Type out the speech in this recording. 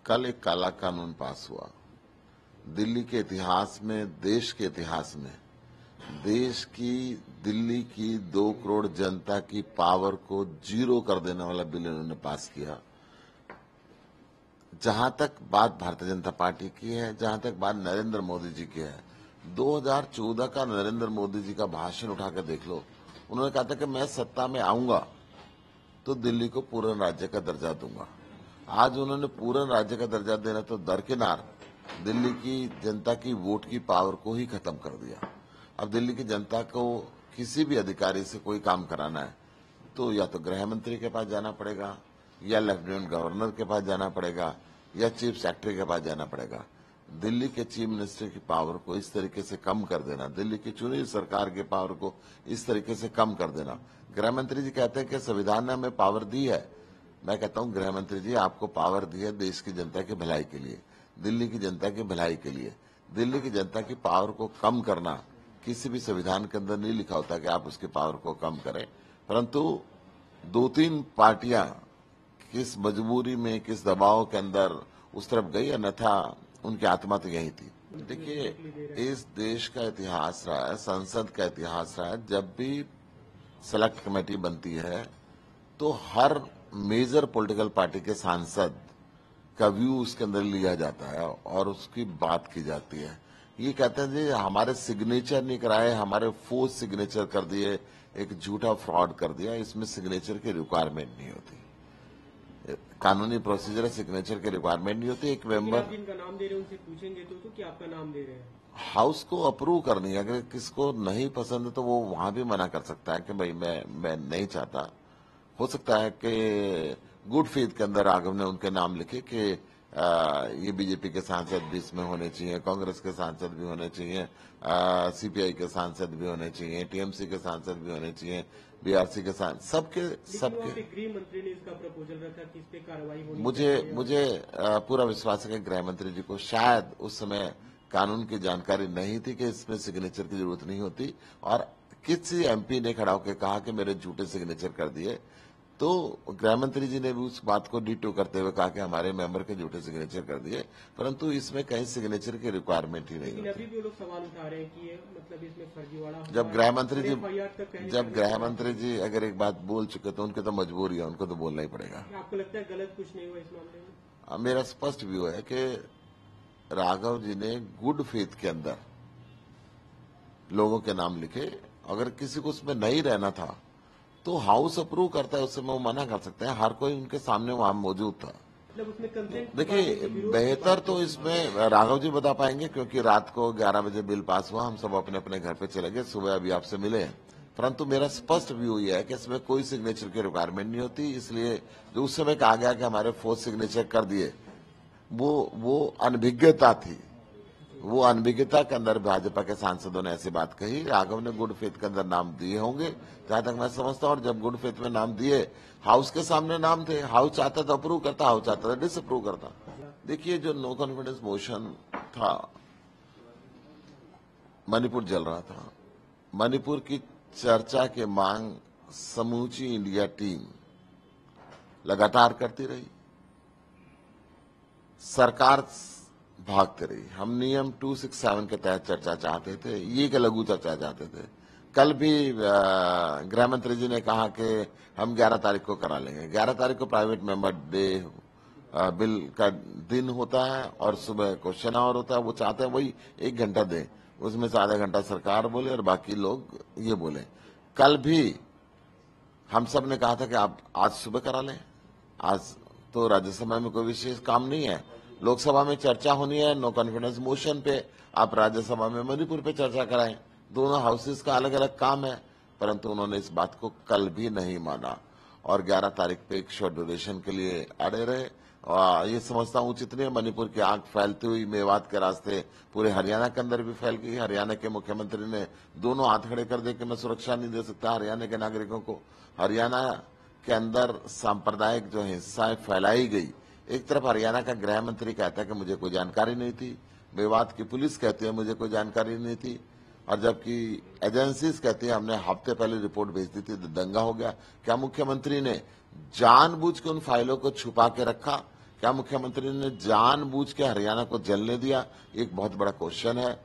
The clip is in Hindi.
कल एक काला कानून पास हुआ। दिल्ली के इतिहास में, देश के इतिहास में, देश की, दिल्ली की 2 करोड़ जनता की पावर को जीरो कर देने वाला बिल इन्होंने पास किया। जहां तक बात भारतीय जनता पार्टी की है, जहां तक बात नरेंद्र मोदी जी की है, 2014 का नरेंद्र मोदी जी का भाषण उठाकर देख लो। उन्होंने कहा था कि मैं सत्ता में आऊंगा तो दिल्ली को पूर्ण राज्य का दर्जा दूंगा। आज उन्होंने पूर्ण राज्य का दर्जा देना तो दरकिनार दिल्ली की जनता की वोट की पावर को ही खत्म कर दिया। अब दिल्ली की जनता को किसी भी अधिकारी से कोई काम कराना है तो या तो गृह मंत्री के पास जाना पड़ेगा, या लेफ्टिनेंट गवर्नर के पास जाना पड़ेगा, या चीफ सेक्रेटरी के पास जाना पड़ेगा। दिल्ली के चीफ मिनिस्टर की पावर को इस तरीके से कम कर देना, दिल्ली की चुनी सरकार के पावर को इस तरीके से कम कर देना। गृह मंत्री जी कहते हैं कि संविधान ने हमें पावर दी है। मैं कहता हूं गृह मंत्री जी, आपको पावर दी है देश की जनता की भलाई के लिए, दिल्ली की जनता की भलाई के लिए। दिल्ली की जनता की पावर को कम करना किसी भी संविधान के अंदर नहीं लिखा होता कि आप उसकी पावर को कम करें, परंतु 2-3 पार्टियां किस मजबूरी में, किस दबाव के अंदर उस तरफ गई, अन्यथा उनकी आत्मा तो यही थी। देखिए, इस देश का इतिहास रहा है, संसद का इतिहास रहा है, जब भी सेलेक्ट कमेटी बनती है तो हर मेजर पॉलिटिकल पार्टी के सांसद का व्यू उसके अंदर लिया जाता है और उसकी बात की जाती है। ये कहते हैं जी हमारे सिग्नेचर नहीं कराए, हमारे फोर्स सिग्नेचर कर दिए, एक झूठा फ्रॉड कर दिया। इसमें सिग्नेचर की रिक्वायरमेंट नहीं होती, कानूनी प्रोसीजर है, सिग्नेचर की रिक्वायरमेंट नहीं होती। एक मेंबर जिनका नाम दे रहे हैं उनसे पूछेंगे तो क्या आपका नाम दे रहे हैं? हाउस को अप्रूव करनी है। अगर किसको नहीं पसंद है तो वो वहां भी मना कर सकता है कि भाई मैं नहीं चाहता। हो सकता है कि गुड फेथ के अंदर राघव ने उनके नाम लिखे कि ये बीजेपी के सांसद भी इसमें होने चाहिए, कांग्रेस के सांसद भी होने चाहिए, सीपीआई के सांसद भी होने चाहिए, टीएमसी के सांसद भी होने चाहिए, बीआरसी के सांसद, सबके गृह मंत्री ने इसका प्रपोजल रखा कि इस पे कार्रवाई होनी मुझे पूरा विश्वास है कि गृह मंत्री जी को शायद उस समय कानून की जानकारी नहीं थी कि इसमें सिग्नेचर की जरूरत नहीं होती, और किसी एमपी ने खड़ा होकर कहा कि मेरे झूठे सिग्नेचर कर दिए, तो गृह मंत्री जी ने भी उस बात को डिटो करते हुए कहा कि हमारे मेंबर के झूठे सिग्नेचर कर दिए, परंतु इसमें कहीं सिग्नेचर की रिक्वायरमेंट ही नहीं होती। अभी भी लोग सवाल उठा रहे हैं कि ये मतलब इसमें फर्जीवाड़ा। जब गृह मंत्री जी अगर एक बात बोल चुके तो उनकी तो मजबूरी है, उनको तो बोलना ही पड़ेगा। आपको लगता है गलत कुछ नहीं हुआ इस मामले में? मेरा स्पष्ट व्यू है कि राघव जी ने गुड फेथ के अंदर लोगों के नाम लिखे। अगर किसी को उसमें नहीं रहना था तो हाउस अप्रूव करता है, उससे वो मना कर सकते हैं। हर कोई उनके सामने वहां मौजूद था। देखिए, बेहतर तो इसमें राघव जी बता पाएंगे, क्योंकि रात को 11 बजे बिल पास हुआ, हम सब अपने अपने घर पे चले गए, सुबह अभी आपसे मिले हैं। परंतु मेरा स्पष्ट व्यू यह है कि इसमें कोई सिग्नेचर की रिक्वायरमेंट नहीं होती। इसलिए जो उस समय कहा गया कि हमारे फोर्स सिग्नेचर कर दिए, वो अनभिज्ञता थी। वो अनभिज्ञता के अंदर भाजपा के सांसदों ने ऐसी बात कही। राघव ने गुड फेथ के अंदर नाम दिए होंगे, जहां तक मैं समझता हूं। और जब गुड फेथ में नाम दिए, हाउस के सामने नाम थे, हाउस चाहता था अप्रूव करता, हाउस चाहता था डिसअप्रूव करता। देखिए, जो नो कॉन्फिडेंस मोशन था, मणिपुर जल रहा था, मणिपुर की चर्चा की मांग समूची इंडिया टीम लगातार करती रही, सरकार भागते रही। हम नियम 267 के तहत चर्चा चाहते थे, ये के लघु चर्चा चाहते थे। कल भी गृह मंत्री जी ने कहा कि हम 11 तारीख को करा लेंगे। 11 तारीख को प्राइवेट मेंबर डे बिल का दिन होता है और सुबह क्वेश्चन आवर होता है। वो चाहते हैं वही 1 घंटा दें, उसमें से आधा घंटा सरकार बोले और बाकी लोग ये बोले। कल भी हम सब ने कहा था कि आप आज सुबह करा लें। आज तो राज्यसभा में कोई विशेष काम नहीं है, लोकसभा में चर्चा होनी है नो कॉन्फिडेंस मोशन पे, आप राज्यसभा में मणिपुर पे चर्चा कराएं। दोनों हाउसेस का अलग अलग काम है, परंतु उन्होंने इस बात को कल भी नहीं माना और 11 तारीख पे एक शॉर्ट ड्यूरेशन के लिए अड़े रहे। और ये समझता हूं उचित नहीं है। मणिपुर की आग फैलती हुई मेवात के रास्ते पूरे हरियाणा के अंदर भी फैल गई। हरियाणा के मुख्यमंत्री ने दोनों हाथ खड़े कर दिए कि मैं सुरक्षा नहीं दे सकता हरियाणा के नागरिकों को। हरियाणा के अंदर सांप्रदायिक जो हिंसा फैलाई गई, एक तरफ हरियाणा का गृह मंत्री कहता है कि मुझे कोई जानकारी नहीं थी, मेवात की पुलिस कहती है मुझे कोई जानकारी नहीं थी, और जबकि एजेंसीज कहती है हमने हफ्ते पहले रिपोर्ट भेज दी थी तो दंगा हो गया। क्या मुख्यमंत्री ने जानबूझ के उन फाइलों को छुपा के रखा क्या मुख्यमंत्री ने जानबूझ के हरियाणा को जलने दिया? एक बहुत बड़ा क्वेश्चन है।